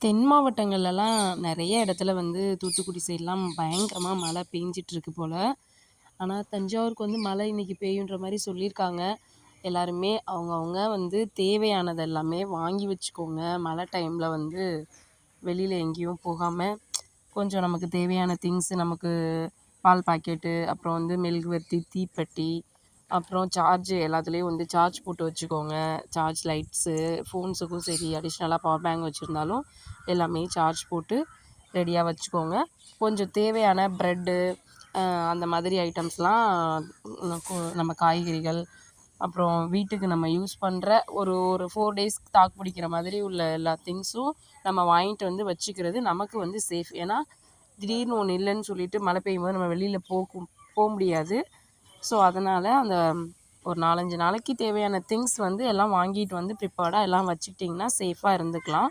தென் மாவட்டங்கள்லலாம் நெறைய இடத்துல வந்து தூத்துக்குடி சைட்லாம் பயங்கரமா மழை பெஞ்சிட்ருக்கு போல. ஆனா, தஞ்சாவூருக்கு வந்து மழை இன்னைக்கு பெய்யுன்ற மாரி சொல்லியிருக்காங்க. எல்லாருமே அவங்கவங்க வந்து தேவையானது எல்லாமே வாங்கி வச்சுக்கோங்க. மழை டைம்ல வந்து வெளியில எங்கேயும் போகாம, கொஞ்சம் நமக்கு தேவையான திங்ஸ் நமக்கு பால் பாக்கெட்டு, அப்புறம் வந்து மெழுகுவர்த்தி, தீப்பெட்டி, அப்புறம் சார்ஜ் எல்லாத்துலேயும் வந்து சார்ஜ் போட்டு வச்சுக்கோங்க. சார்ஜ் லைட்ஸு, ஃபோன்ஸுக்கும் சரி, அடிஷ்னலா பவர் பேங்க் வச்சுருந்தாலும் எல்லாமே சார்ஜ் போட்டு ரெடியா வச்சுக்கோங்க. கொஞ்சம் தேவையான ப்ரெட்டு அந்த மாதிரி ஐட்டம்ஸ்லாம் நம்ம காய்கறிகள், அப்புறம் வீட்டுக்கு நம்ம யூஸ் பண்ணுற ஒரு ஒரு 4 டேஸ்க்கு தாக்கு பிடிக்கிற மாதிரி உள்ள எல்லா திங்ஸும் நம்ம வாங்கிட்டு வந்து வச்சுக்கிறது நமக்கு வந்து சேஃப். ஏன்னா, திடீர்னு ஒன்று இல்லைன்னு சொல்லிட்டு மழை பெய்யும்போது நம்ம வெளியில் முடியாது. ஸோ, அதனால் அந்த ஒரு 4, 5 நாளைக்கு தேவையான திங்ஸ் வந்து எல்லாம் வாங்கிட்டு வந்து ப்ரிப்பேர்டாக எல்லாம் வச்சுக்கிட்டிங்கன்னா சேஃபாக இருந்துக்கலாம்.